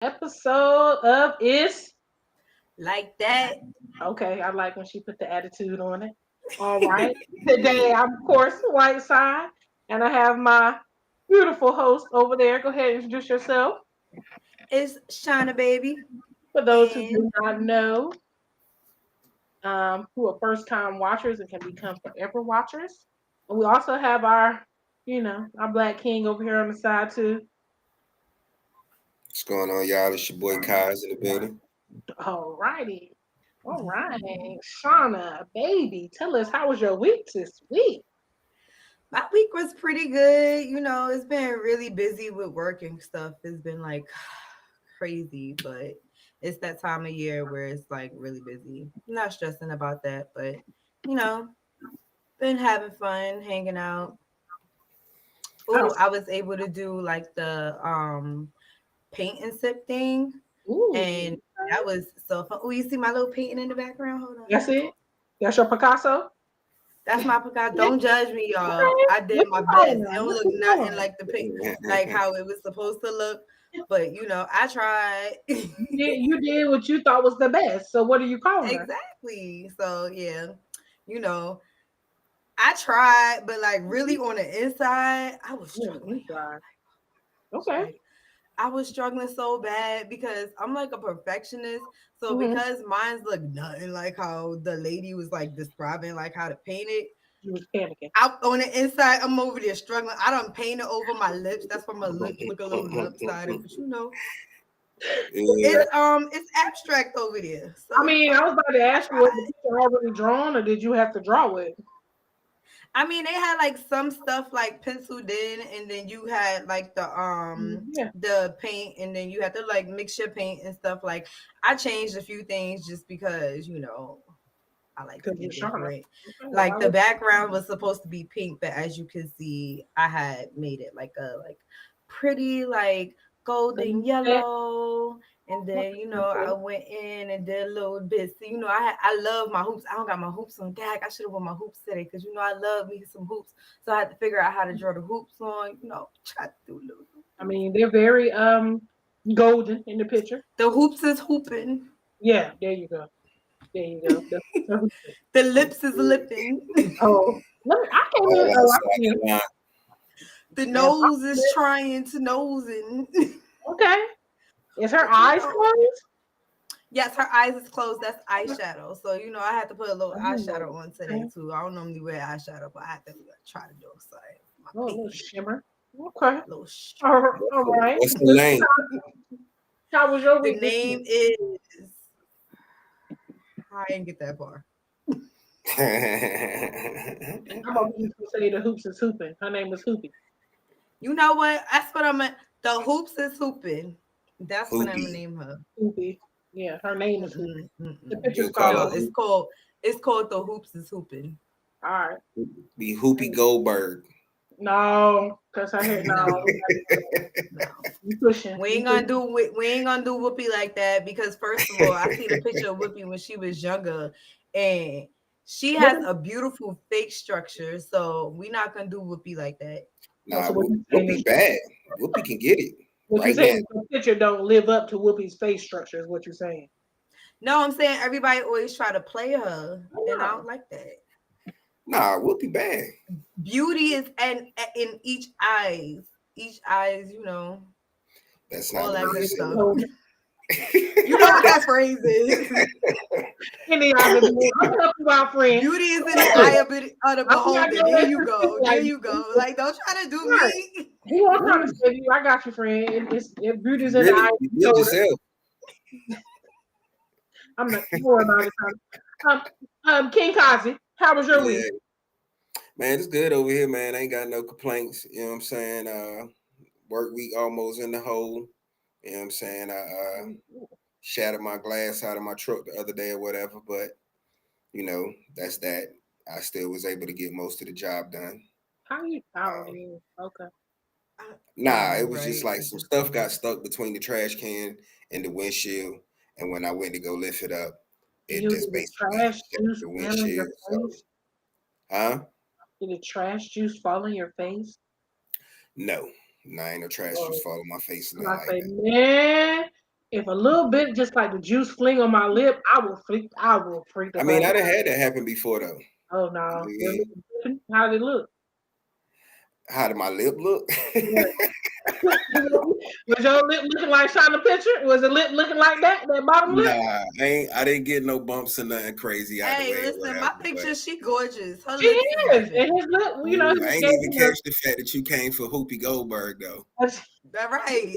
episode of Is Like that. Okay. I like when she put the attitude on it. All right. Today, I'm, of course, White Side, and I have my beautiful host over there. Go ahead and introduce yourself. It's Shauna baby. For those who And do not know, who are first time watchers and can become forever watchers. And we also have our Black King over here on the side, too. What's going on, y'all? It's your boy Kai's in the building. All righty. All right. Shauna, baby, tell us, how was your week this week? my week was pretty good. It's been really busy with work and stuff. It's been like crazy, but it's that time of year where it's like really busy. I'm not stressing about that, but you know, been having fun, hanging out. Oh, How's I was able to do like the paint and sip thing, Ooh, and that was so fun. Oh, you see my little painting in the background? Hold on. that's it? That's your Picasso? That's my Picasso. Yeah. Don't judge me, y'all. Okay. I did What my you calling best. It her? don't What look you nothing calling her? like the paint, like how it was supposed to look. But I tried. You did what you thought was the best. So what are you calling her? Exactly. So yeah, you know, I tried, but like really on the inside, I was Yeah, struggling, inside. y'all. Okay. Like I was struggling so bad because I'm like a perfectionist. So Mm-hmm. because mine's look nothing like how the lady was like describing like how to paint it. You was panicking. Out on the inside, I'm over there struggling. I don't paint it over my lips. That's why my lips look a little lopsided. But Yeah. it's abstract over there. I So mean, I was about to I ask you, was the tried. picture already drawn or did you have to draw it? I mean, they had like some stuff like penciled in, and then you had like Yeah, the paint, and then you had to like mix your paint and stuff. Like I changed a few things just because I like to because be you're Shauna. different. Okay, well, Like the background was supposed to be pink, but as you can see, I had made it like a pretty like golden yellow. And then I went in and did a little bit. So I love my hoops. I don't got my hoops on deck. I should have worn my hoops today because I love me some hoops. So I had to figure out how to draw the hoops on. Try to do a little. I mean, they're very golden in the picture. The hoops is hooping. Yeah, there you go. There you go. The lips is lipping. Oh, I can't All even. Oh, I outside see it. the line. The Yeah, nose is trying to nose in. okay. Is her But eyes closed? yes, her eyes is closed. That's eyeshadow. So I had to put a little Oh, eyeshadow on today okay. too. I don't normally wear eyeshadow, but I had to try to do something. My Oh, a little pinky, shimmer. Okay. little shimmer. All right. What's the name? How was your The week this week? name is. I didn't get that far. I'm gonna just say the hoops is hooping. Her name is Hoopy. You know what? That's what I'm. The hoops is hooping. That's what I'm gonna Hoopy. name her. Hoopy. Yeah, her name is Hoopy. Mm-mm, The mm-mm. picture's You call No, called her Hoopy. it's called the hoops is hooping. All right. be Hoopy Goldberg. No, because her hair. No, No, no. you pushing. We You ain't gonna pushing. do we ain't gonna do Whoopi like that because first of all, I seen a picture of Whoopi when she was younger, and she What? has a beautiful face structure. So we not gonna do Whoopi like that. Oh, Nah, so what you saying Whoopi is bad. Whoopi can get it what you right saying now. is the picture don't live up to Whoopi's face structure. Is what you're saying. No, I'm saying everybody always try to play her, I and I know. don't like that. Nah, Whoopi bad. Beauty is in each eyes, That's not all the that way you good said stuff. So, You know what that phrase is. any other day, I'm help you out, friend. Beauty is in the eye of the I'm not beholder. gonna There let you you think go. There like you go. Like, don't try to do right. me. Who I'm trying to Ooh, say to you, I got you, friend. It beauty's in the really, eye of you the did beholder. yourself. I'm not more about it. King Kazi, how was your week? Yeah, man, it's good over here, man. I ain't got no complaints. You know what I'm saying? Work week almost in the hole. You know what I'm saying? I shattered my glass out of my truck the other day or whatever, but that's that. I still was able to get most of the job done. How you? Oh, Um, yeah. Okay. I nah, know, it was just right? like It's some just stuff got crazy. stuck between the trash can and the windshield, and when I went to go lift it up, it You just did the basically trash shattered juice the fall in your windshield. So, face? huh? Did the trash juice fall in your face? No, nah, ain't no trash Or was falling my face, I'm nothing about to like say, that. man. if a little bit, just like the juice fling on my lip, I will freak. I will freak the I mean, fuck I out. done had that happen before though. Oh You know no, what I your mean? lip dripping? How did it look? How did my lip look? What? Was your lip looking like Shauna picture? Was the lip looking like that? That bottom lip? Nah, I didn't get no bumps or nothing crazy out the Hey, way or listen, my whatever. But picture, she gorgeous. Her She lips is is, dripping. and his lip. You know, ooh, I he ain't gave even me catch the fact that you came for Hoopy Goldberg though. That right.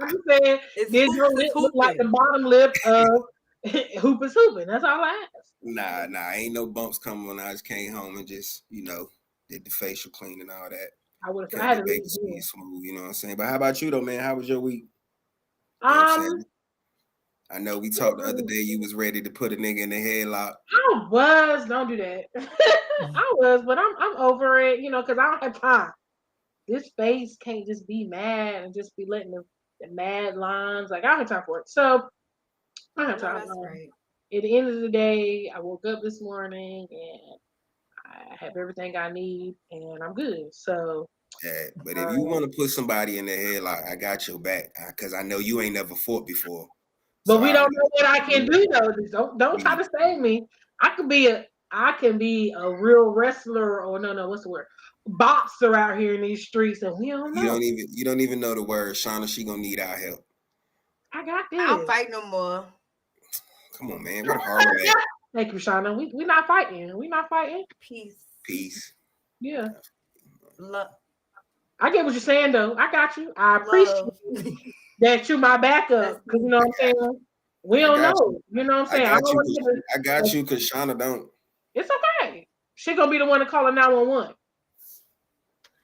I'm just saying, It's did your hoops is lip look like the hooping. bottom lip of Hoop is Hooping? That's all I asked. Nah, ain't no bumps coming when I just came home and just, did the facial clean and all that. I Cut had the to baby leave skin again. smooth, you know what I'm saying? But how about you though, man? How was your week? You know what I'm Um, saying? I know we talked the other day, you was ready to put a nigga in the headlock. I was. Don't do that. I was, but I'm over it. You know, because I don't have time. This face can't just be mad and just be letting the mad lines. Like I don't have time for it. So I don't I have know time. that's right. At the end of the day, I woke up this morning and I have everything I need and I'm good. So, Yeah, but if you uh, want to put somebody in the headlock, I got your back. Cause I know you ain't never fought before. So but we I don't already know what I can know. do though. Just don't try to save me. I could be a real wrestler or no, what's the word? Boxer out here in these streets and we don't know. You don't even know the word. Shauna, she gonna need our help. I got I don't this. fight no more. Come on, man. Where the heart at? Thank you, Shauna. We not fighting. We not fighting. Peace. Peace. Yeah. Love. I get what you're saying though. I got you. I appreciate Love. that you my That's backup. Cause you me. know what I'm saying? We I don't got know. you. You know what I'm I saying? I got don't you. want to get I got you because Shauna don't. it's okay. She gonna be the one to call a 911.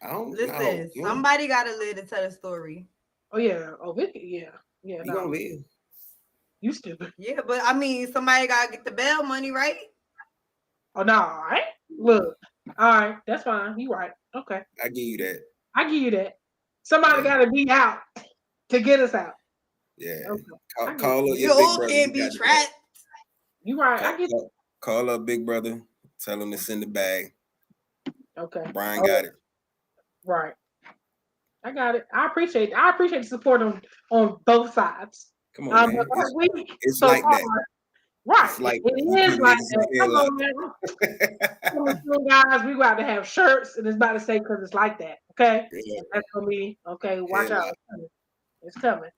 I don't know. Listen, somebody got to live to tell the story. Oh yeah. Oh Vicky, yeah. Yeah, You gonna no. live. You stupid. Yeah, but I mean, somebody got to get the bail money, right? Oh no, all right. Look. All right, that's fine. You right. Okay. I give you that. I give you that. Somebody Yeah. gotta be out to get us out. Yeah. Okay. I get Call you. up We your big all brother. can't He be got the back. trapped. You right. I Call, get you. call, call up big brother. Tell him to send the bag. Okay. Brian Oh, got it. right. I got it. I appreciate the support on both sides. Come on, But man. our week It's so like far, that. right? It's like you It is put like niggas that. in Come on, headlock. man. Coming soon, guys, we about to have shirts, and it's about to say because it's like that. Okay, Yeah, and that's gonna be okay. Watch out, headlock. it's coming. It's coming.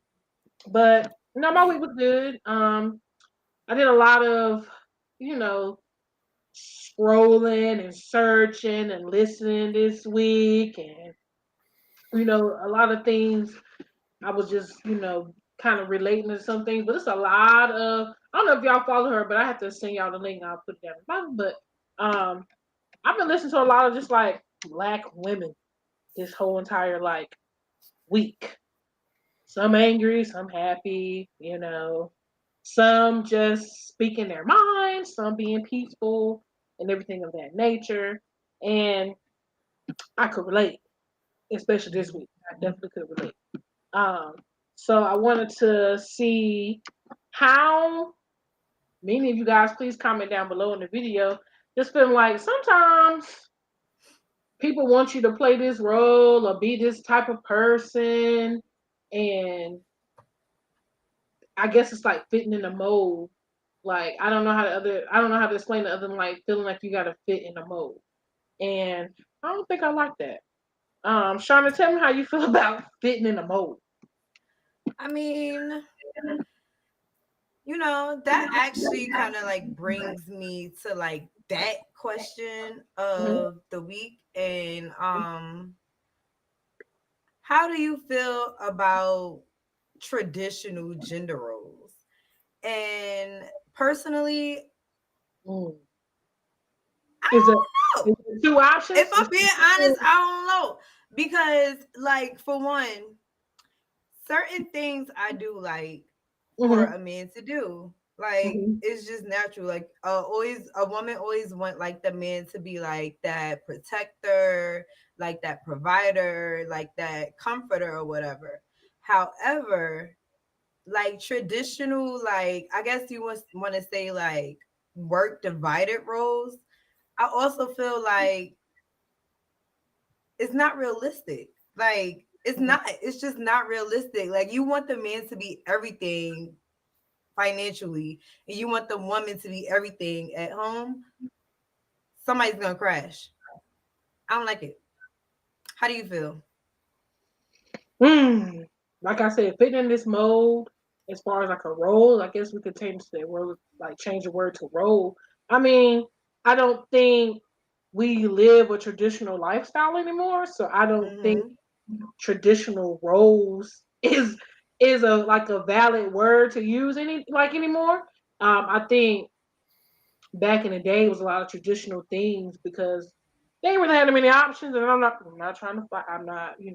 But no, my week was good. I did a lot of, you know, scrolling and searching and listening this week, and a lot of things I was just, kind of relating to some things, but it's a lot of. I don't know if y'all follow her, but I have to send y'all the link. I'll put it down the bottom. But um, I've been listening to a lot of just like black women this whole entire like week. Some angry, some happy, some just speaking their minds, some being peaceful and everything of that nature. And I could relate, especially this week. I definitely could relate. Um, so I wanted to see how many of you guys please comment down below in the video. Just feeling like sometimes people want you to play this role or be this type of person, and I guess it's like fitting in a mold. Like I don't know how to explain it other than like feeling like you gotta fit in a mold. And I don't think I like that. Shauna, tell me how you feel about fitting in a mold. I mean, that actually kind of like brings me to like that question Mhm. of the week. And how do you feel about traditional gender roles? And personally, Mm. I Is it, don't know. is it two options? If I'm being honest, I don't know. Because like for one, certain things I do like for Mm-hmm. a man to do. Like Mm-hmm. it's just natural. Like always a woman always want like the man to be like that protector, like that provider, like that comforter or whatever. However, like traditional, like I guess you want to say like work divided roles. I also feel like it's not realistic. Like It's not. It's just not realistic. Like you want the man to be everything financially, and you want the woman to be everything at home. Somebody's gonna crash. I don't like it. How do you feel? Mm. Like I said, fitting in this mold as far as like a role, I guess we could change the word, like change the word to role. I mean, I don't think we live a traditional lifestyle anymore, so I don't think Mm-hmm. traditional roles is a like a valid word to use anymore. I think back in the day it was a lot of traditional things because they didn't really have many options, and I'm not trying to fight. I'm not, you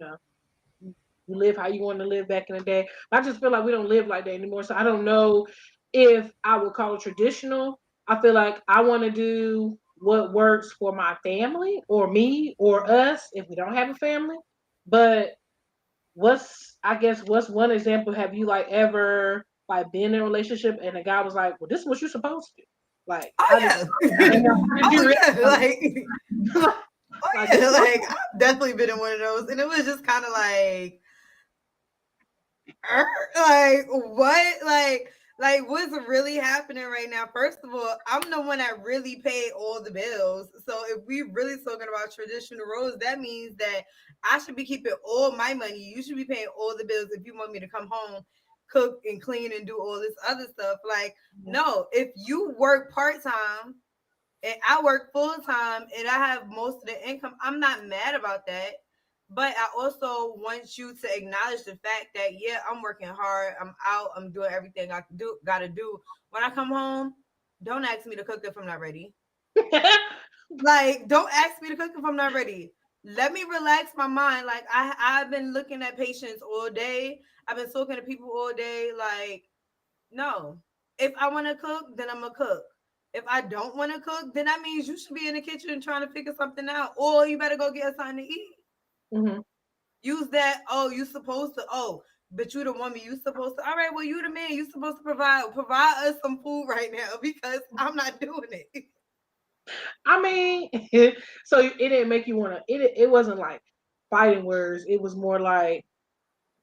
live how you want to live back in the day. I just feel like we don't live like that anymore. So I don't know if I would call it traditional. I feel like I want to do what works for my family or me or us if we don't have a family. But what's one example have you like ever like been in a relationship and the guy was like, well, this is what you're supposed to do. Like Oh how did yeah. how did you Oh yeah. really Oh like this yeah. is what Like I've definitely been in one of those, and it was just kind of like what like what's really happening right now? First of all, I'm the one that really paid all the bills, so if we really talking about traditional roles, that means that I should be keeping all my money. You should be paying all the bills if you want me to come home, cook and clean and do all this other stuff. Like no, if you work part-time and I work full time and I have most of the income, I'm not mad about that. But I also want you to acknowledge the fact that yeah, I'm working hard, I'm out, I'm doing everything I gotta do. When I come home, don't ask me to cook if I'm not ready. Like, don't ask me to cook if I'm not ready. Let me relax my mind. Like I've been looking at patients all day. I've been talking to people all day. Like no. If I want to cook, then I'm gonna cook. If I don't want to cook, then that means you should be in the kitchen trying to figure something out, or you better go get us something to eat. Mhm. Use that. Oh, you supposed to. Oh, but you the woman. You supposed to. All right. Well, you the man. You supposed to provide us some food right now because I'm not doing it. I mean, so it didn't make you want to. It wasn't like fighting words. It was more like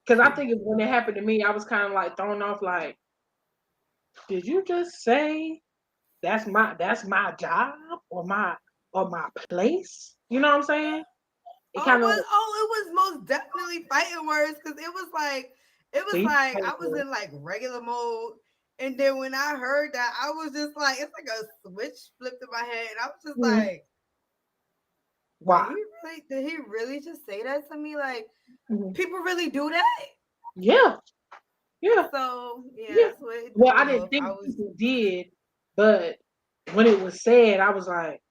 because I think when it happened to me, I was kind of like thrown off. Like, did you just say that's my job or my place? You know what I'm saying? It kind of It was most definitely fighting words because see. I was in like regular mode. And then when I heard that, I was just like, it's like a switch flipped in my head. And I was just Mhm. like, Why? did he really just say that to me? Like, Mhm. people really do that? Yeah, yeah, So yeah, yeah. that's what it Well, threw I me didn't off. think people did, but when it was said, I was like,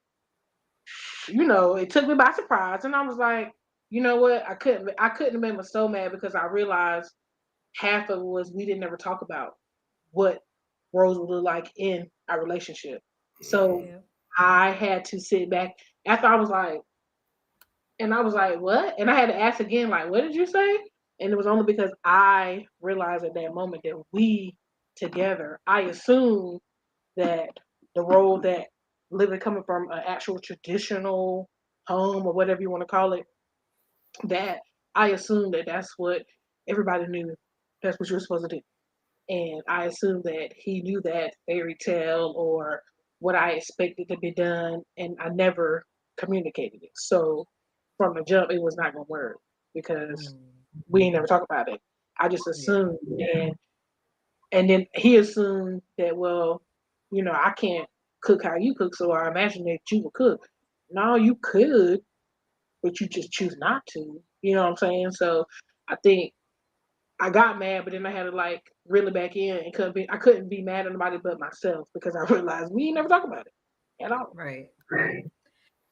it took me by surprise, and I was like, you know what? I couldn't have been so mad because I realized half of it was we didn't ever talk about what roles would look like in our relationship. So Yeah. I had to sit back after I was like, what? And I had to ask again, like, what did you say? And it was only because I realized at that moment that we together, I assumed that the role that living coming from an actual traditional home or whatever you want to call it, that I assumed that that's what everybody knew. That's what you're supposed to do. And I assumed that he knew that fairy tale or what I expected to be done, and I never communicated it. So from the jump, it was not gonna work because Mm, we ain't never talk about it. I just yeah. assumed, and then he assumed that I can't cook how you cook, so I imagine that you will cook. No, you could, but you just choose not to. You know what I'm saying? So I think I got mad, but then I had to like reel it back in and I couldn't be mad at anybody but myself because I realized we never talk about it at all. Right.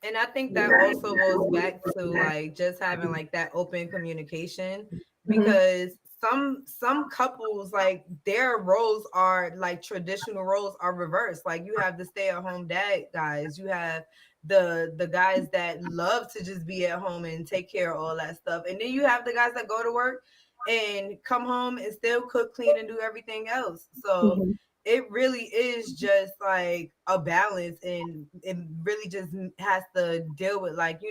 And I think that also goes back to like just having like that open communication, Hmm. because some couples, like their roles are like traditional roles are reversed. Like you have the stay-at-home dad guys, you have the guys that love to just be at home and take care of all that stuff. And then you have the guys that go to work and come home and still cook, clean, and do everything else. So Hmm. it really is just like a balance, and it really just has to deal with like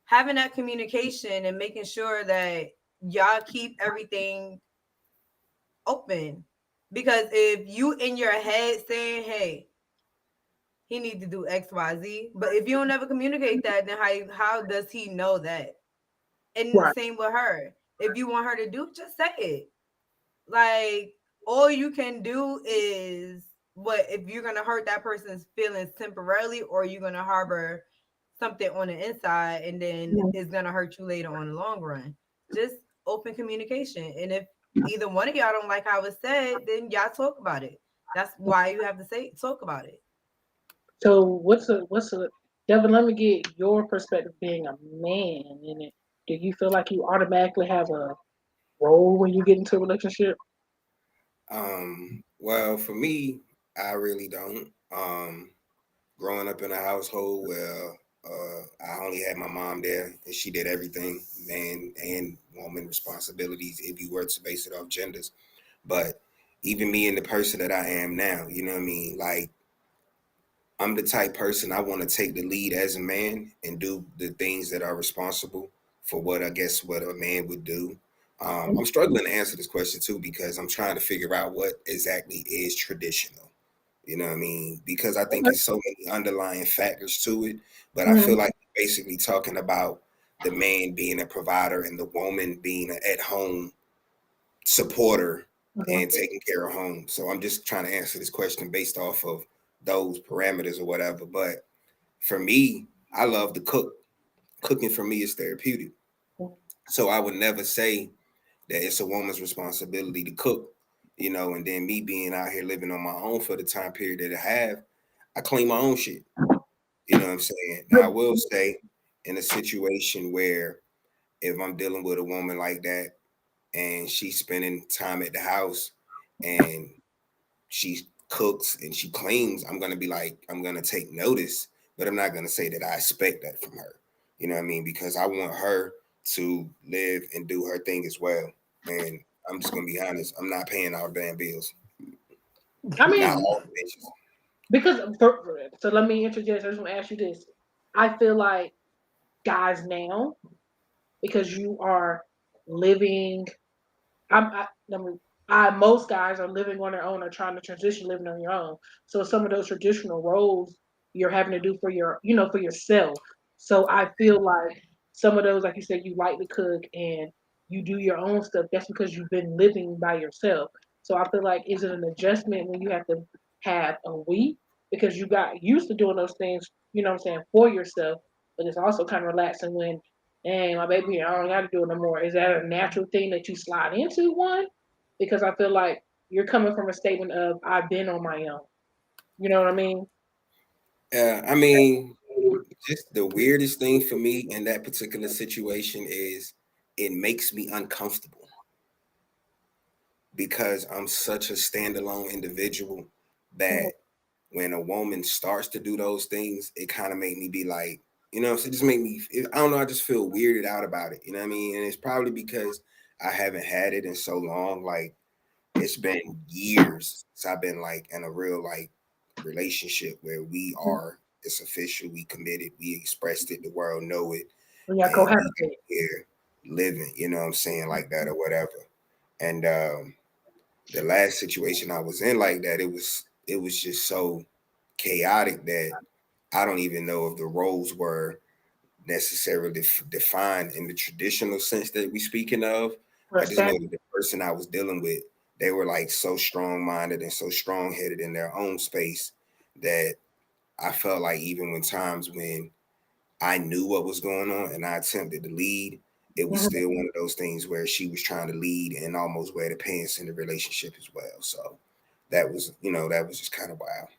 having that communication and making sure that y'all keep everything open. Because if you in your head saying, hey, he need to do XYZ, but if you don't ever communicate that, then how does he know that? And Right. same with her. If you want her to do, just say it. Like, all you can do is what if you're gonna hurt that person's feelings temporarily, or you're gonna harbor something on the inside and then Mhm. it's gonna hurt you later on in the long run. Just open communication. And if either one of y'all don't like how it's said, then y'all talk about it. That's why you have to say talk about it. So what's a Devin? Let me get your perspective being a man in it. Do you feel like you automatically have a role when you get into a relationship? Well, for me, I really don't. Growing up in a household where I only had my mom there and she did everything, man and woman responsibilities, if you were to base it off genders. But even me and the person that I am now, you know what I mean? Like, I'm the type person I want to take the lead as a man and do the things that are responsible for what I guess what a man would do. I'm struggling to answer this question too because I'm trying to figure out what exactly is traditional. You know what I mean? Because I think it's so many underlying factors to it. But I feel Mm-hmm. like we're basically talking about the man being a provider and the woman being an at home supporter and taking care of home. So I'm just trying to answer this question based off of those parameters or whatever. But for me, I love to cook. Cooking for me is therapeutic. So I would never say that it's a woman's responsibility to cook, you know, and then me being out here living on my own for the time period that I have, I clean my own shit. You know what I'm saying? Now I will say in a situation where if I'm dealing with a woman like that and she's spending time at the house and she cooks and she cleans, I'm gonna be like, I'm gonna take notice, but I'm not gonna say that I expect that from her. You know what I mean? Because I want her to live and do her thing as well. And I'm just gonna be honest, I'm not paying our damn bills. I Not mean, all the bitches. because so let me introduce. I just want to ask you this. I feel like guys now, because you are living I mean, most guys are living on their own or trying to transition living on your own. So some of those traditional roles you're having to do for for yourself. So I feel like some of those, like you said, you like to cook and you do your own stuff. That's because you've been living by yourself. So I feel like is it an adjustment when you have to have a week because you got used to doing those things, what I'm saying, for yourself, but it's also kind of relaxing when and my baby, I don't got to do it no more. Is that a natural thing that you slide into one? Because I feel like you're coming from a statement of I've been on my own. You know what I mean? I mean, just the weirdest thing for me in that particular situation is it makes me uncomfortable because I'm such a standalone individual that when a woman starts to do those things, it kind of made me be like, you know, so it just made me, I don't know, I just feel weirded out about it. You know what I mean? And it's probably because I haven't had it in so long. Like, it's been years since I've been like in a real like relationship where we are, it's official, we committed, we expressed it, the world know it, When y'all and we cohabitate. here living, you know what I'm saying, like that or whatever. And the last situation I was in like that, it was just so chaotic that I don't even know if the roles were necessarily defined in the traditional sense that we speaking of. Or I just know stand. that the person I was dealing with, they were like so strong minded and so strong headed in their own space that I felt like even when times when I knew what was going on and I attempted to lead, it was Mhm. still one of those things where she was trying to lead and almost wear the pants in the relationship as well. So that was, that was just kind of wild.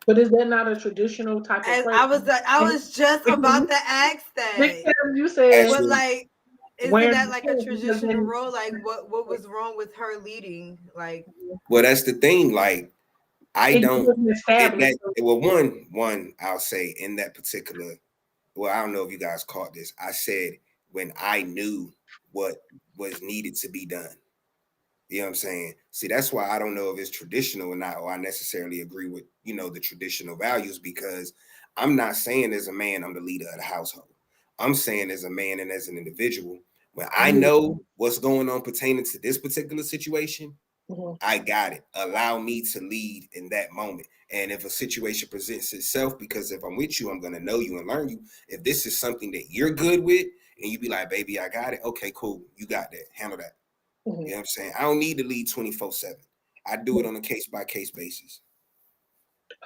But is that not a traditional type of And person? I was just about to ask that. Because you said What, Actually, like, isn't wearing that the like a pants because traditional then role? Like, what was wrong with her leading? Like, well, that's the thing. Like, I it don't wasn't it established. that well one I'll say in that particular, well, I don't know if you guys caught this. I said when I knew what was needed to be done. You know what I'm saying? See, that's why I don't know if it's traditional or not, or I necessarily agree with, the traditional values, because I'm not saying as a man I'm the leader of the household. I'm saying as a man and as an individual, when I Mhm. know what's going on pertaining to this particular situation, Mhm. I got it. Allow me to lead in that moment. And if a situation presents itself, because if I'm with you, I'm going to know you and learn you. If this is something that you're good with and you be like, baby, I got it. Okay, cool. You got that. Handle that. You know what I'm saying? I don't need to lead 24/7. I do it on a case by case basis.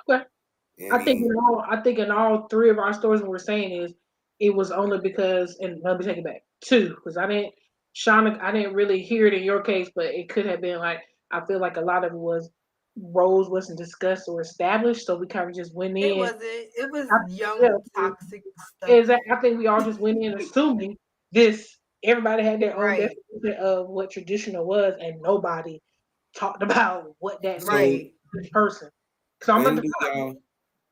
Okay. You know what I mean? I think in all three of our stories, what we're saying is it was only because, and let me take it back, two, because Shauna, I didn't really hear it in your case, but it could have been like, I feel like a lot of it was roles wasn't discussed or established, so we kind of just went It in. wasn't. It was I, yeah, young toxic stuff. exactly. I think we all just went in assuming this. Everybody had their own Right. definition of what traditional was, and nobody talked about what that meant So Right. to each person. So I'm when gonna do define. y'all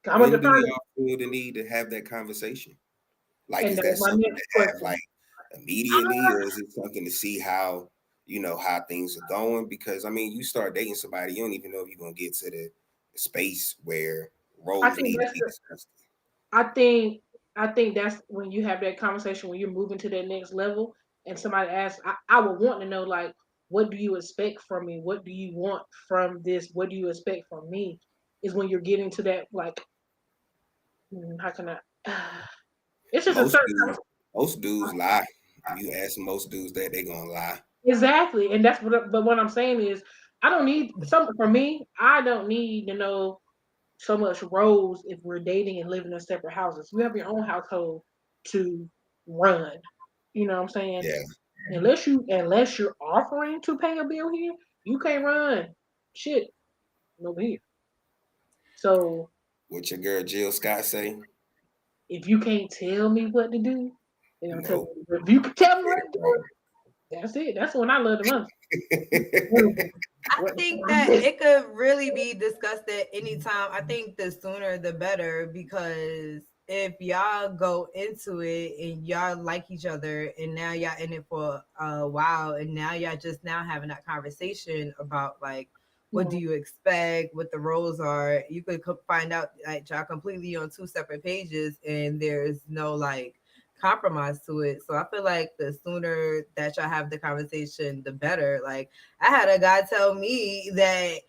I'm gonna when do define it, y'all feel the need to have that conversation? Like, and is that that was my something next to have question. like immediately, or is it something to see how how things are going? Because I mean, you start dating somebody, you don't even know if you're gonna get to the space where I roles think need to that's be the. discussed. I think. I think that's when you have that conversation when you're moving to that next level, and somebody asks. I would want to know like, what do you expect from me? What do you want from this? What do you expect from me? Is when you're getting to that like, how can I? It's just a Most certain dudes, most dudes lie. If you ask most dudes that, they gonna lie. exactly, and that's what. But what I'm saying is, I don't need some for me. I don't need to know so much roles if we're dating and living in separate houses. You have your own household to run. You know what I'm saying? Yeah, Unless you're offering to pay a bill here, you can't run shit over here. So what your girl Jill Scott say? if you can't tell me what to do, then I'm telling No, you. If you can tell me get what it to do, wrong. that's it. That's when I love the most. I think that it could really be discussed at any time. I think the sooner the better, because if y'all go into it and y'all like each other and now y'all in it for a while and now y'all just now having that conversation about like what do Mhm. you expect, what the roles are, you could find out like y'all completely on two separate pages and there's no like compromise to it. So I feel like the sooner that y'all have the conversation, the better. Like I had a guy tell me that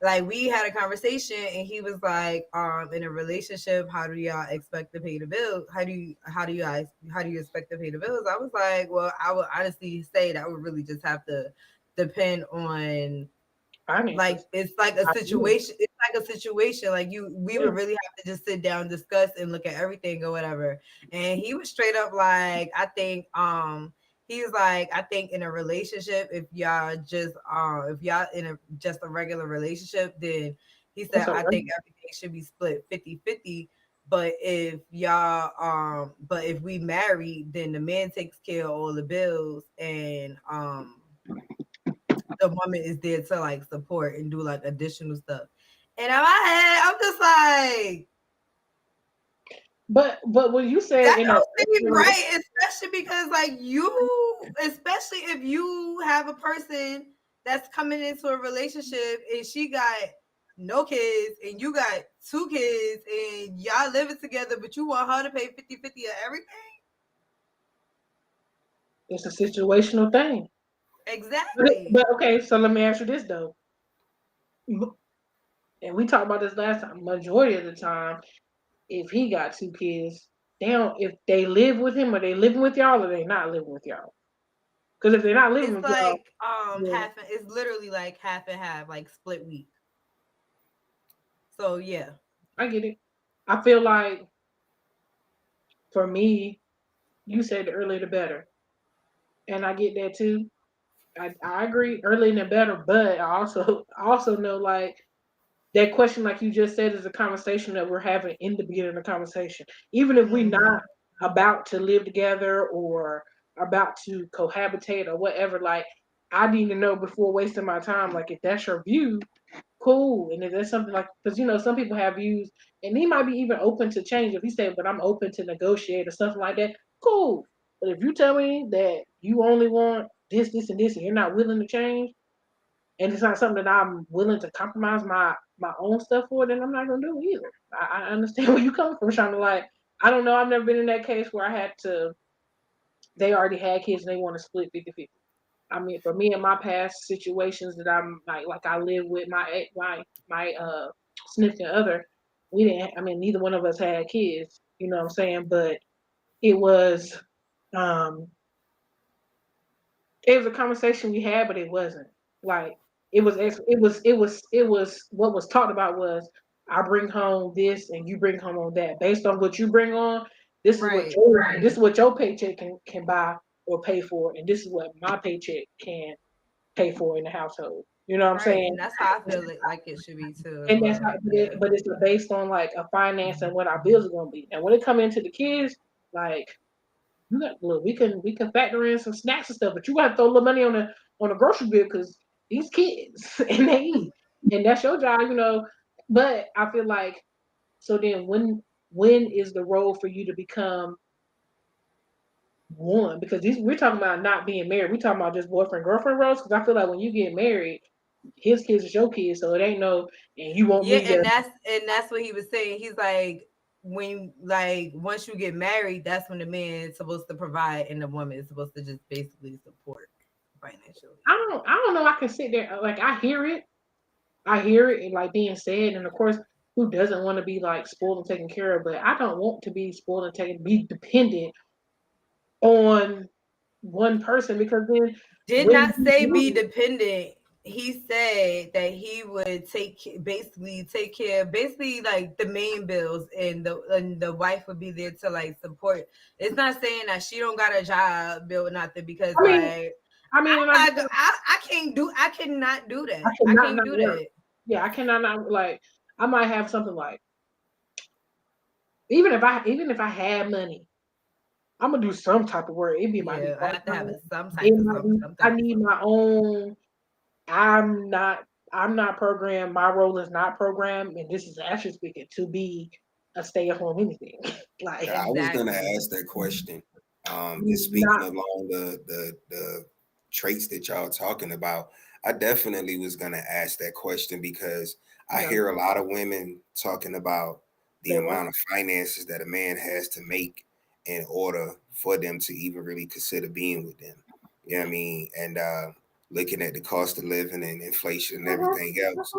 like we had a conversation and he was like, in a relationship, how do y'all expect to pay the bill? How do you expect to pay the bills? I was like, well, I would honestly say that would really just have to depend on like Finances. it's like a I do. situation. It's like a situation. Like we Yeah. would really have to just sit down, discuss, and look at everything or whatever. And he was straight up like, I think, he's like, I think in a relationship, if y'all in a just a regular relationship, then he What's said, up, I right? think everything should be split 50-50. But if we married, then the man takes care of all the bills and the woman is there to like support and do like additional stuff. And in my head, I'm just like, But when you said that in a don't seem right, especially because like especially if you have a person that's coming into a relationship and she got no kids and you got two kids and y'all living together, but you want her to pay 50-50 of everything. it's a situational thing. Exactly. But okay, so let me ask you this though. And we talked about this last time. Majority of the time, if he got two kids, they don't. If they live with him, or they living with y'all, or they not living with y'all. Because if they're not living It's with y'all, like then half it's literally like half and half, like split week. So yeah. I get it. I feel like for me, you said the earlier the better, and I get that too. I agree, earlier the better, but I also I also know like that question, like you just said, is a conversation that we're having in the beginning of the conversation. Even if we're Hmm. not about to live together or about to cohabitate or whatever, like I need to know before wasting my time. Like if that's your view, cool. And if there's something like, because some people have views, and he might be even open to change. If he said, "But I'm open to negotiate" or something like that, cool. But if you tell me that you only want this, this, and this, and you're not willing to change, and it's not something that I'm willing to compromise my own stuff for, then I'm not gonna do it either. I understand where you come from, trying to like. I don't know. I've never been in that case where I had to. They already had kids and they want to split 50-50. I mean, for me in my past situations that I'm like I live with my significant other, we didn't. I mean, neither one of us had kids. You know what I'm saying? But it was um it was a conversation we had, but it wasn't like it was what was talked about was I bring home this and you bring home on that based on what you bring on. Right. This is what your paycheck can buy or pay for, and this is what my paycheck can pay for in the household. You know what I'm Right. saying? And that's how I feel like it should be too as And that's how, well. Yeah. but it's based on like a finance and what our bills are gonna be. And when it come into the kids, like you got look, we can factor in some snacks and stuff, but you got to throw a little money on the grocery bill because these kids and they eat, and that's your job, you know. But I feel like so then when is the role for you to become one? Because we're talking about not being married. We're talking about just boyfriend girlfriend roles. Because I feel like when you get married, his kids is your kids, so it ain't no and you want Yeah, me to. and that's what he was saying. He's like, when like once you get married, that's when the man is supposed to provide and the woman is supposed to just basically support financially. I don't know. I can sit there like I hear it and like being said, and of course, who doesn't want to be like spoiled and taken care of? But I don't want to be spoiled and taken, be dependent on one person because then Did when not you say be do, dependent. He said that he would basically take care of basically like the main bills, and the wife would be there to like support. It's not saying that she don't got a job, bill nothing, because I mean, like I mean, and I cannot do I that. I cannot can't not do work. that. Yeah, I cannot not like. I might have something like even if I had money, I'm gonna do some type of work. It might be Yeah, I part have to have time. some It type of might be. some I type of need something. my own. I'm not I'm not programmed. My role is not programmed, and this is actually speaking to be a stay at home anything. Like I was gonna Exactly. ask that question. And speaking not along the traits that y'all talking about, I definitely was gonna ask that question because I no hear a lot of women talking about the say what? amount of finances that a man has to make in order for them to even really consider being with them. You know what I mean? And looking at the cost of living and inflation and everything else.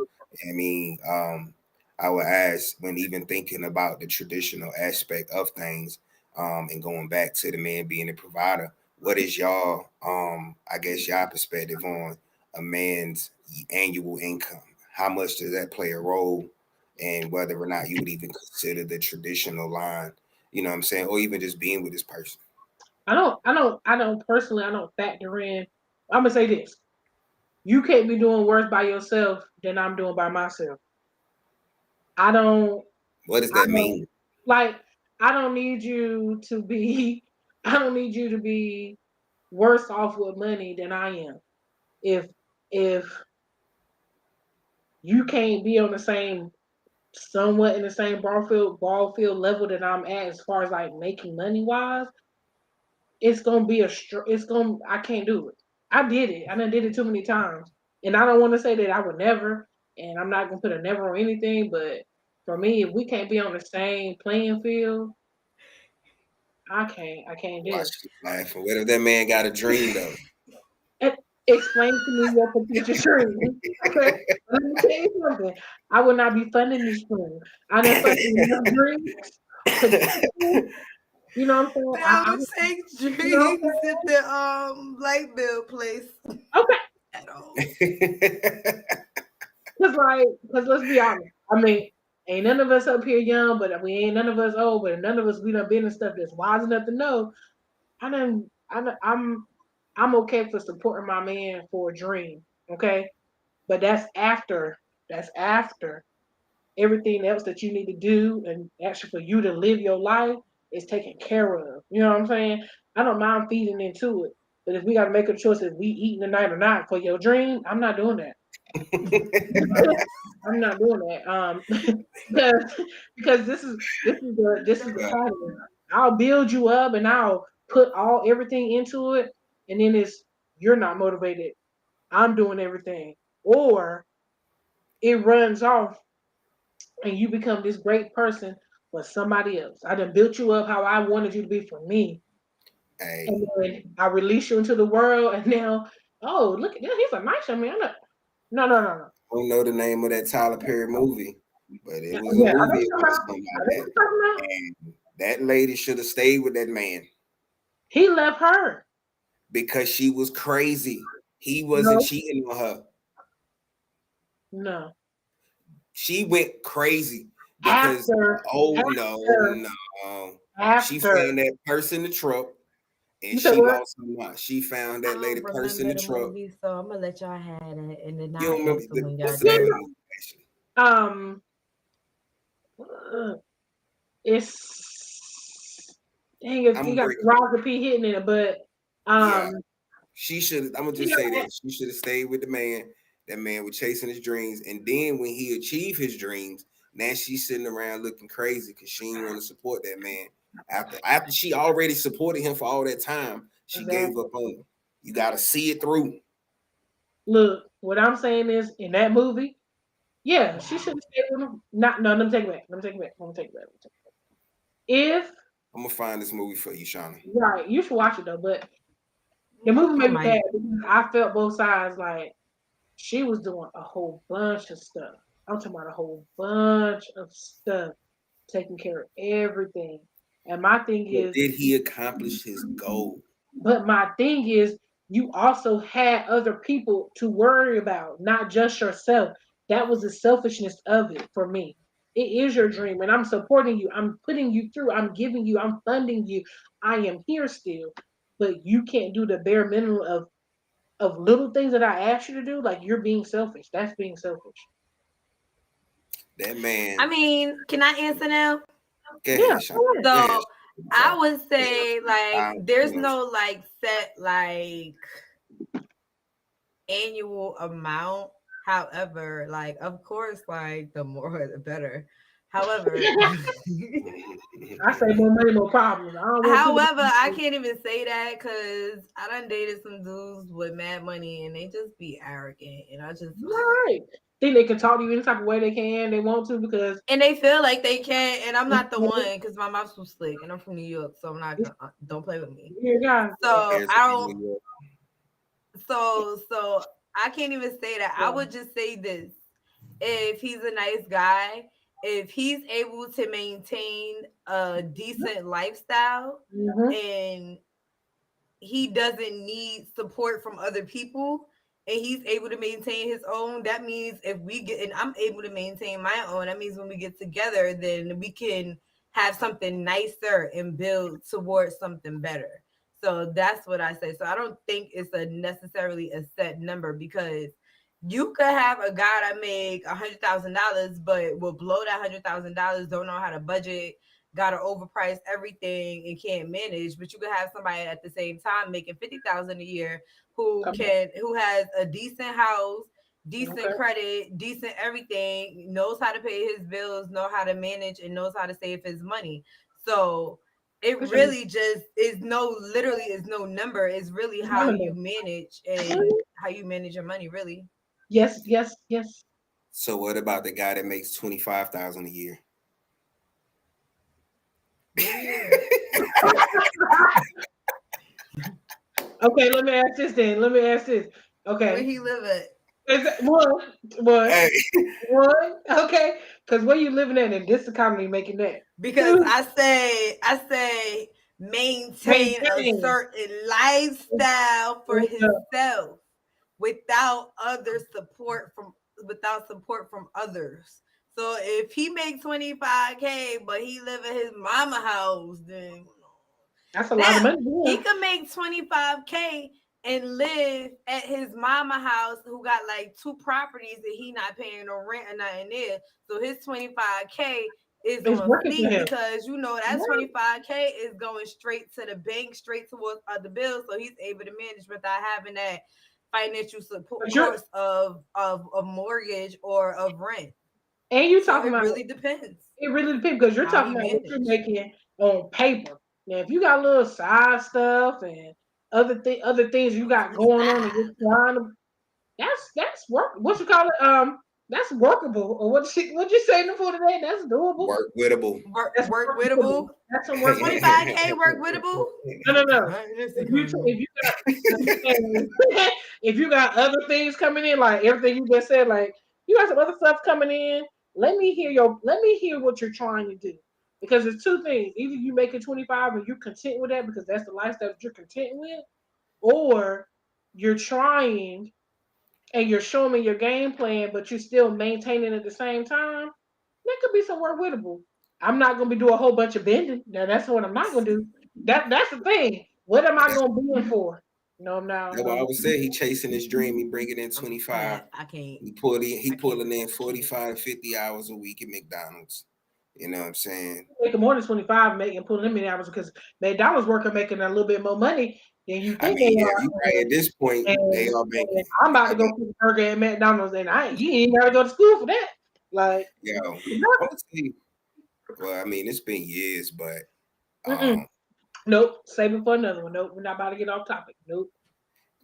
I mean, I would ask when even thinking about the traditional aspect of things, and going back to the man being a provider, what is y'all, I guess y'all perspective on a man's annual income? How much does that play a role, and whether or not you would even consider the traditional line, you know what I'm saying, or even just being with this person? I don't personally. I don't factor in. I'm gonna say this: you can't be doing worse by yourself than I'm doing by myself. I don't. What does I that don't mean? like. I don't need you to be. I don't need you to be worse off with money than I am. If you can't be on the same somewhat in the same ball field level that I'm at as far as like making money wise, it's gonna be it's gonna I can't do it. I did it. I done did it too many times. And I don't want to say that I would never, and I'm not gonna put a never on anything, but for me, if we can't be on the same playing field, I can't do Watch it. you laughing. What if that man got a dream though? And explain to me your potential dream. Okay. Let me tell you something. I will not be funding this dream. I done funded enough dreams. Potential, you know what I'm saying? That would take You know what dreams at the light bill place I'm saying? Okay. at all. Cause let's be honest. I mean, ain't none of us up here young, but we ain't none of us old, but none of us we done been in stuff that's wise enough to know. I'm okay for supporting my man for a dream. Okay. But that's after everything else that you need to do and actually for you to live your life is taken care of. You know what I'm saying? I don't mind feeding into it. But if we gotta make a choice if we eating tonight or not for your dream, I'm not doing that. I'm not doing that. Because this is the pattern. I'll build you up and I'll put everything into it, and then it's you're not motivated. I'm doing everything, or it runs off and you become this great person for somebody else. I done built you up how I wanted you to be for me. And Hey, then I release you into the world, and now, oh, look at that. He's a nice young man. No, no, no, no. I don't know the name of that Tyler Perry movie, but it Yeah, was a yeah, I know movie what you're talking about about. something I like know what that. you're talking about. And that lady should have stayed with that man He left her. because she was crazy. He wasn't No, cheating on her. no. She went crazy because After, oh after, no. She after. found that purse in the truck and You said she what? lost her mind. She found I that lady don't purse in remember the the truck. movie, so I'm gonna let y'all have it, and then You I don't remember answer when y'all what's the name of You the done. movie actually? know, uh, it's dang it, I'm you gonna got break Roger P hitting in it, but yeah. um, She should I'm gonna you just say know, this. She should have stayed with the man. That man was chasing his dreams. And then when he achieved his dreams, now she's sitting around looking crazy because she didn't want to support that man. After she already supported him for all that time, she gave exactly. up on him. You gotta see it through. Look, what I'm saying is, in that movie, yeah, she should have stayed with him. Not, no, let me take it back. Let me take it back. Let me take it back. Let me take it back. If I'm gonna find this movie for you, Shauna. right, you should watch it though. But the movie I made me might. mad because I felt both sides. Like she was doing a whole bunch of stuff. I'm talking about a whole bunch of stuff, taking care of everything. And my thing But is, did he accomplish his goal? but my thing is, you also had other people to worry about, not just yourself. That was the selfishness of it for me. It is your dream, and I'm supporting you. I'm putting you through. I'm giving you. I'm funding you. I am here still, but you can't do the bare minimum of little things that I asked you to do. Like you're being selfish. That's being selfish. That I man. mean, can I answer now? Go Yeah, ahead, Shauna. go ahead. Go ahead. So I Sorry. would say like there's You know, no like set like annual amount. However, like of course, like the more the better. However, I say more money, more problems. I don't want people however, I to. can't even say that because I done dated some dudes with mad money and they just be arrogant, and I just Right. Think they can talk to you any type of way they can, they want to because and they feel like they can, and I'm not the you one because my mom's from slick and I'm from New York, so I'm not gonna don't play with me. guys. my So parents are I from don't. New York. So I can't even say that. I would just say this: if he's a nice guy, if he's able to maintain a decent lifestyle, Mm-hmm. and he doesn't need support from other people, and he's able to maintain his own, that means if we get, and I'm able to maintain my own, that means when we get together then we can have something nicer and build towards something better. So that's what I say. So I don't think it's a necessarily a set number, because you could have a guy that make $100,000 but will blow that $100,000, don't know how to budget, gotta overprice everything and can't manage. But you could have somebody at the same time making 50,000 a year who Come on. can, who has a decent house, decent Okay. credit, decent everything, knows how to pay his bills, know how to manage, and knows how to save his money. So it Listen, really just is no, literally is no number. It's really it's how none of you them. manage and Mhm. how you manage your money, really. Yes, yes, yes. So what about the guy that makes 25,000 a year? Where do you live? Okay, let me ask this then. Let me ask this. Where Okay. he live at? Is it one? Hey, One? Okay. Because where you living at in this economy making that? Because Two, I say maintain a maintain. certain lifestyle for Yeah, himself without other support from, without support from others. So if he make 25K but he live in his mama house, then that's a lot of now money. he Yeah. could make 25K and live at his mama house, who got like two properties that he not paying no rent or nothing there. So his 25K is It's on working for fleek, him. because that Right. 25K is going straight to the bank, straight towards other bills. So he's able to manage without having that financial support But you're, cost of mortgage or of rent. and you So talking it about, really depends it really depends because you're how talking you about what you're manage. making on paper. Now, if you got little side stuff and other things you got going on and you're trying to, that's work. What you call it? That's workable. Or what you saying for today? That's doable. Workwitable. That's Work workable. wittable. That's some work with. 25K work wittable. No, no, no. Right, this If economy. you got if you got other things coming in, like everything you just said, like you got some other stuff coming in. Let me hear what you're trying to do. Because it's two things. Either you make it 25 and you're content with that because that's the lifestyle that you're content with, or you're trying and you're showing me your game plan, but you're still maintaining at the same time. That could be some work wittable. I'm not gonna be doing a whole bunch of bending. Now that's what I'm not gonna do. That's the thing. What am I gonna bend for? No, I'm not. That's why I No. always say he chasing his dream. He bringing in 25. I can't. He I can't. pulling in I can't. 45 to 50 hours a week at McDonald's. You know what I'm saying? Making more than 25, making pulling them many hours because McDonald's worker making a little bit more money than you I think they mean, yeah, you are. right. At this point, they are And making. I'm about I to go mean, cook a burger at McDonald's, and you ain't gotta go to school for that. Like, yo, I'm gonna say, well, I mean, it's been years, but mm-mm. Nope. Save it for another one. Nope. We're not about to get off topic. Nope.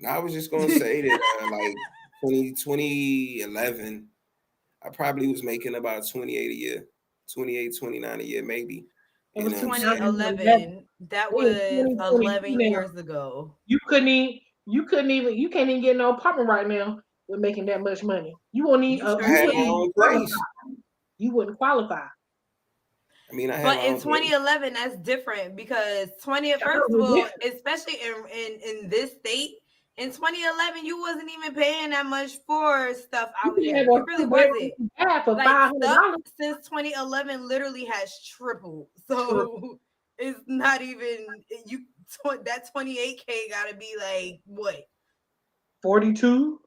I was just gonna say that like 2011, I probably was making about 28 a year, 28, 29 a year, maybe. It You was know what I'm saying? 2011. 2011. That It is was 2022 11 now. years ago. You can't even get no apartment right now with making that much money. You won't need You sure I you had wouldn't my can. own qualify. place. You wouldn't qualify. I mean, I had But my in own place. 2011, that's different because 20, I know first of it's all, different. especially in this state, in 2011, you wasn't even paying that much for stuff You out can here. have You a really two bedroom wasn't. bath for Like five hundred stuff dollars. since 2011 literally has tripled. True. So it's not even you. That 28K got to be like what 42.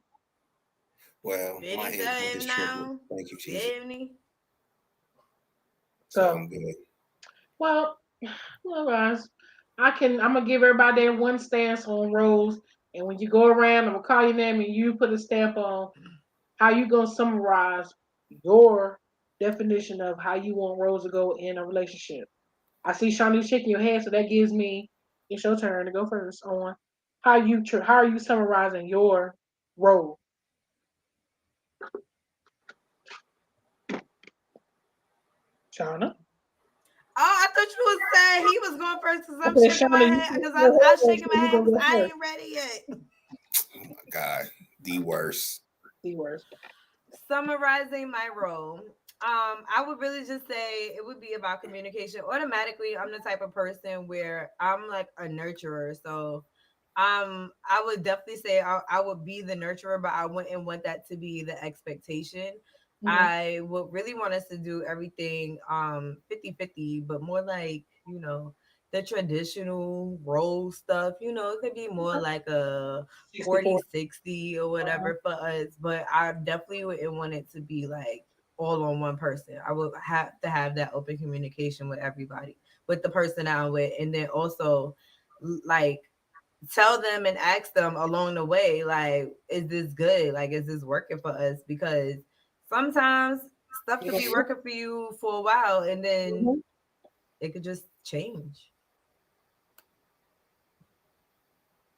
Well, my 50 income is something triple. now, Thank you, Jesus. 70. So So I'm good. well, well guys, I'm gonna give everybody their one stance on roles. And when you go around, I'm gonna call your name and you put a stamp on how you gonna summarize your definition of how you want roles to go in a relationship. I see Shawnee shaking your head, so that gives me it's your turn to go first on how are you summarizing your role, Shauna. Oh, I thought you was saying he was going first because I'm Okay, shaking my Shauna, head because your I was head, shaking so my you head gonna because go I first. ain't ready yet. Oh my God, the worst. See words. Summarizing my role. I would really just say it would be about communication. Automatically, I'm the type of person where I'm like a nurturer. So I would definitely say I would be the nurturer, but I wouldn't want that to be the expectation. Mm-hmm. I would really want us to do everything 50-50, but more like, the traditional role stuff. It could be more like a 40 64. 60 or Uh-huh. whatever for us, but I definitely wouldn't want it to be like all on one person. I would have to have that open communication with everybody, with the person I'm with, and then also like tell them and ask them along the way, like, is this good? Like, is this working for us? Because sometimes stuff You could be gonna working for you for a while and then mm-hmm. it could just change.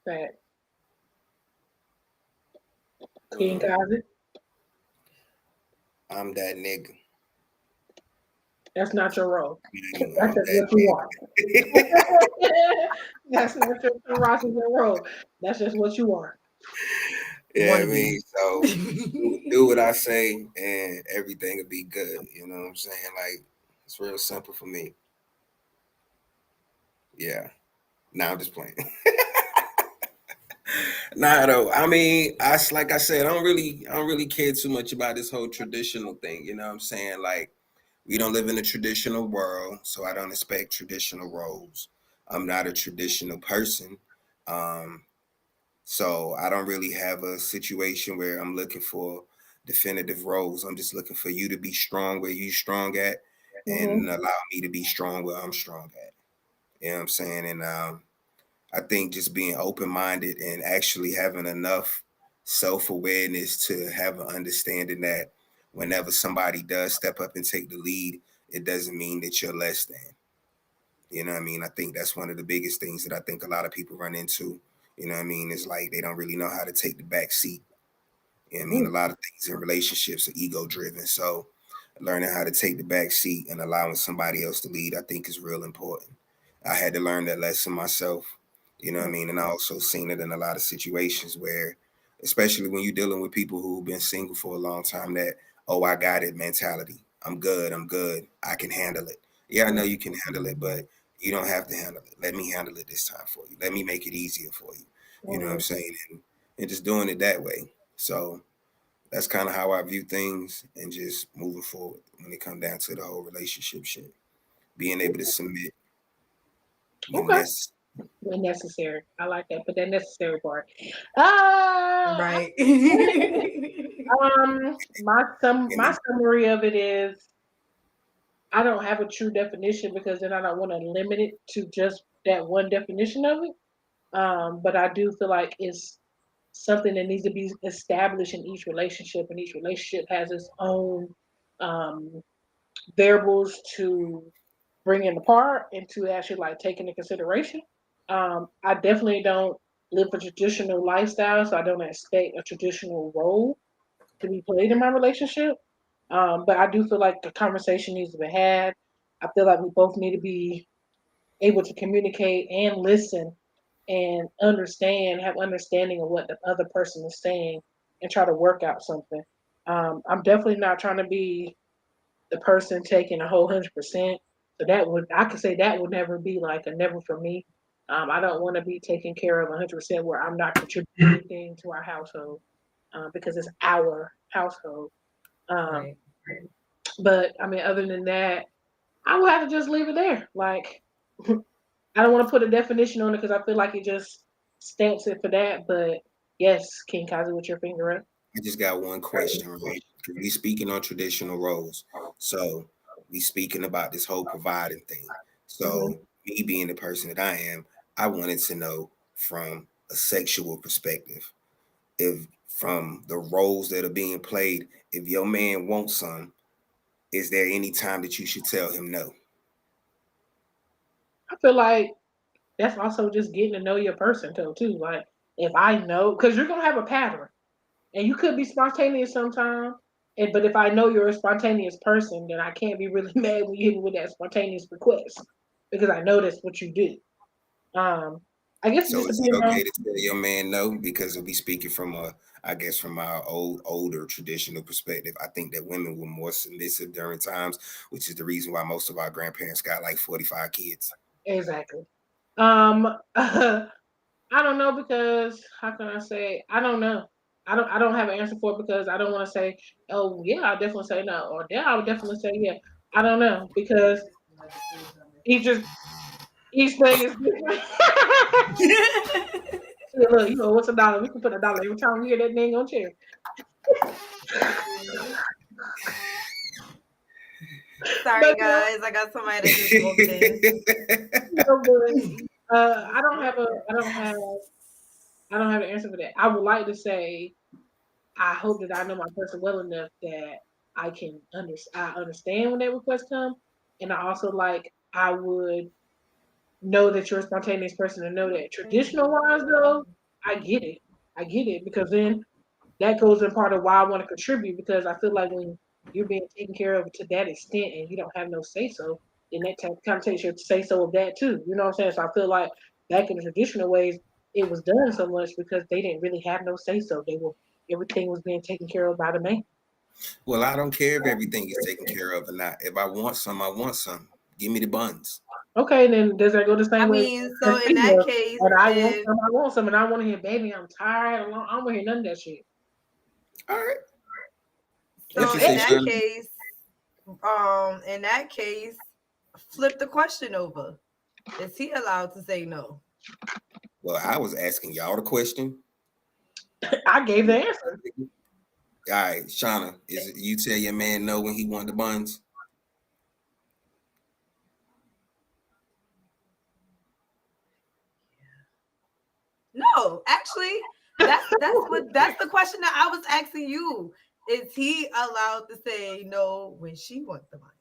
That King Um, Cosby. I'm that nigga. That's not your role. That's I'm just that what you are. nigga. That's what your summarizing your role. That's just what you are. Yeah, I Wanna mean, be. so do what I say and everything will be good. You know what I'm saying? Like, it's real simple for me. Yeah. Now I'm just playing. Nah, though. I mean, like I said, I don't really care too much about this whole traditional thing. You know what I'm saying? Like, we don't live in a traditional world, so I don't expect traditional roles. I'm not a traditional person. Um, So I don't really have a situation where I'm looking for definitive roles. I'm just looking for you to be strong where you strong at Mm-hmm. and allow me to be strong where I'm strong at. You know what I'm saying? And I think just being open minded and actually having enough self awareness to have an understanding that whenever somebody does step up and take the lead, it doesn't mean that you're less than. You know what I mean? I think that's one of the biggest things that I think a lot of people run into. You know what I mean? It's like they don't really know how to take the back seat. I mean, a lot of things in relationships are ego driven. So learning how to take the back seat and allowing somebody else to lead, I think is real important. I had to learn that lesson myself, you know what I mean? And I also seen it in a lot of situations where, especially when you're dealing with people who've been single for a long time, that, oh, I got it mentality. I'm good. I can handle it. Yeah, I know you can handle it, but you don't have to handle it. Let me handle it this time for you. Let me make it easier for you. You know what I'm saying? And just doing it that way. So that's kind of how I view things and just moving forward when it comes down to the whole relationship shit. Being able to submit when Okay. necessary. When necessary. I like that, but that necessary part. I Right. my And summary of it is I don't have a true definition because then I don't want to limit it to just that one definition of it. But I do feel like it's something that needs to be established in each relationship, and each relationship has its own um, variables to bring in the part and to actually like take into consideration. I definitely don't live a traditional lifestyle, so I don't expect a traditional role to be played in my relationship. But I do feel like the conversation needs to be had. I feel like we both need to be able to communicate and listen and understand, have understanding of what the other person is saying, and try to work out something. I'm definitely not trying to be the person taking a whole 100%. So that would I could say that would never be like a never for me. I don't want to be taken care of 100% where I'm not contributing anything to our household because it's our household. Um, Right. but I mean, other than that, I would have to just leave it there. Like I don't want to put a definition on it because I feel like it just stamps it for that. But yes, King Kazi with your finger up. I just got one question, right? 'Cause we speaking on traditional roles. So we speaking about this whole providing thing. Hmm. So me being the person that I am, I wanted to know from a sexual perspective, if from the roles that are being played, if your man wants some, is there any time that you should tell him no? I feel like that's also just getting to know your person too. Like if I know, because you're gonna have a pattern, and you could be spontaneous sometimes. And but if I know you're a spontaneous person, then I can't be really mad when you hit me with that spontaneous request because I know that's what you do. Um, I guess it So just is it depends on okay to tell your man no? Because if we speaking from a, I guess from our older traditional perspective, I think that women were more submissive during times, which is the reason why most of our grandparents got like 45 kids. exactly. I don't know because how can I say I don't know. I don't have an answer for it because I don't want to say, oh yeah, I'll definitely say no, or yeah, I would definitely say yeah. I don't know because each just each thing is different. Yeah, look, you know what's a dollar? We can put a dollar every time we hear that dang on chair. Sorry, But guys. I got somebody that just walked in. I don't have a I don't have an answer for that. I would like to say I hope that I know my person well enough that I understand when that request come, and I also like I would know that you're a spontaneous person and know that traditional wise though I get it, I get it because then that goes in part of why I want to contribute because I feel like when you're being taken care of to that extent and you don't have no say so, then that kind of takes your say so of that too. You know what I'm saying? So I feel like back in the traditional ways, it was done so much because they didn't really have no say so. They were everything was being taken care of by the man. Well, I don't care if everything is taken care of or not. If I want some, I want some. Give me the buns. Okay, then does that go the I same way mean, as so in that female? case, And if I want some, and I want to hear, baby, I'm tired. I don't want to hear none of that shit. All right. What so you in say, Hey, that Sean? case, in that case, flip the question over. Is he allowed to say no? Well, I was asking y'all the question. I gave the answer. All right, Shauna, is it you tell your man no when he want the buns? No, actually, that's the question that I was asking you. Is he allowed to say no when she wants the money?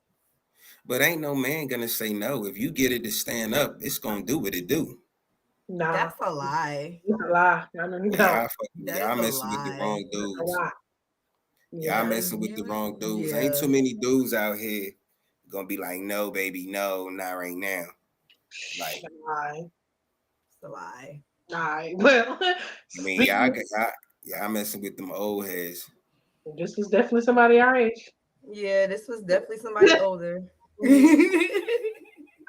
But ain't no man gonna say no. If you get it to stand up, it's gonna do what it do. Nah, That's a lie. it's a lie. No, no, Man, no. That y'all is a messing with the lie. wrong It's a dudes. lie. Y'all Yeah. That is messing with the you. wrong dudes. Ain't Yeah. too many dudes out here gonna be like, no, baby, no, not right now. Like, Lie. It's a lie. Lie. Well, I mean, y'all, speaking, y'all messing with them old heads. this is definitely somebody our age. Yeah, this was definitely somebody older. Mhm.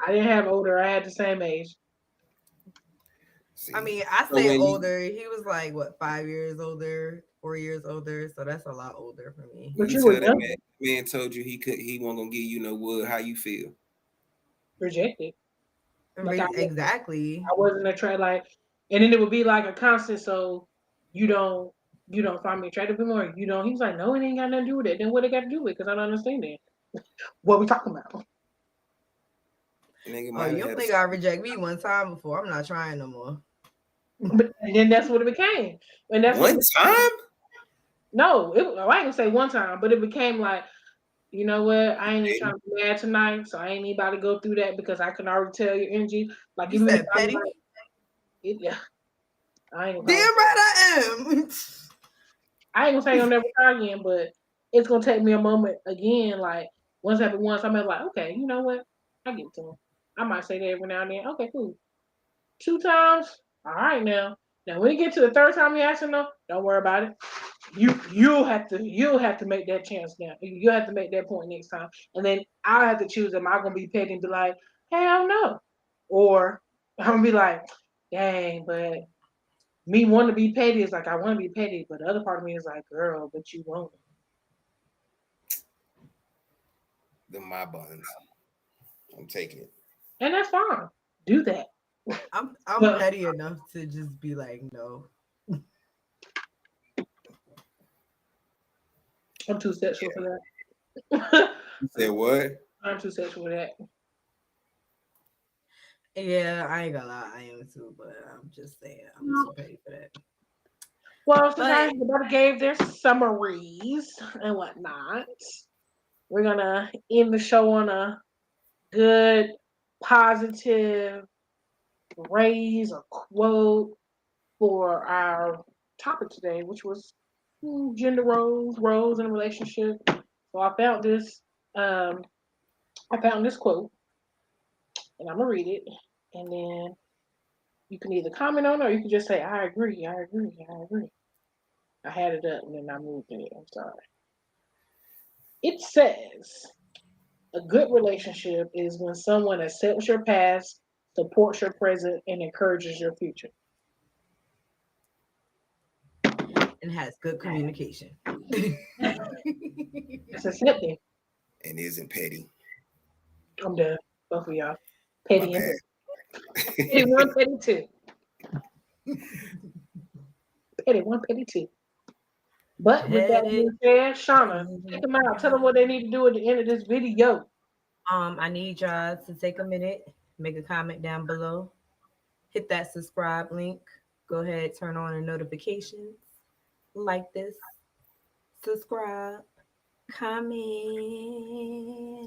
I didn't have older. I had the same age. I See, mean, I so say when you older. He was like what, 5 years older, 4 years older. So that's a lot older for me. when But you you were tell that young, man told you he wasn't gonna give you no wood, how you feel? rejected. Like Exactly. I wasn't attracted. Like, and then it would be like a constant. So you don't, you don't find me attractive anymore. You don't. He was like, no, it ain't got nothing to do with it. Then what it got to do with? Because I don't understand it. What we talking about? Nigga Oh, might you have had a only got reject me one time before. I'm not trying no more. But then that's what it became, and that's what. one time. No, I ain't gonna say one time, but it became like, you know what? I ain't even trying to be mad tonight, so I ain't even about to go through that because I can already tell your energy. Like You even if said I'm petty? like, yeah, I ain't gonna Damn call. right I am. I ain't gonna say I'll never try again, but it's gonna take me a moment again. Like once after once, I'm like, okay, you know what? I get to him. I might say that every now and then. Okay, cool. 2 times, all right now. Now when you get to the third time you ask him, no, don't worry about it. You'll have to make that chance now. You'll have to make that point next time, and then I'll have to choose. Am I gonna be petty and be like, hell no, or I'm gonna be like, dang, but me wanting to be petty is like I want to be petty, but the other part of me is like, girl, but you won't, The my buns. I'm taking it. and that's fine. Do that. I'm But petty enough to just be like, no. I'm too sexual for that. You said what? I'm too sexual for that. Yeah, I ain't gonna lie, I am too, but I'm just saying I'm too petty for that. Well, since But everybody gave their summaries and whatnot, we're gonna end the show on a good, positive raise a quote for our topic today, which was gender roles in a relationship. So um, I found this quote, and I'm gonna read it, and then you can either comment on it or you can just say, "I agree, I agree, I agree." I had it up and then I moved it. I'm sorry. It says, "A good relationship is when someone accepts your past, supports your present, and encourages your future." and has good communication. It's accepting. And isn't petty. I'm done. Both of y'all. My Petty and bad. petty one, petty two. Petty one, petty two. But with that Petty. being said, Shauna, take them out. Tell them what they need to do at the end of this video. I need y'all to take a minute, make a comment down below, hit that subscribe link, go ahead, turn on the notifications, like this, subscribe, comment,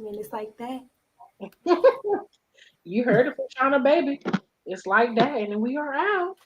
and it's like that. You heard it from Shauna, baby. It's like that, and we are out.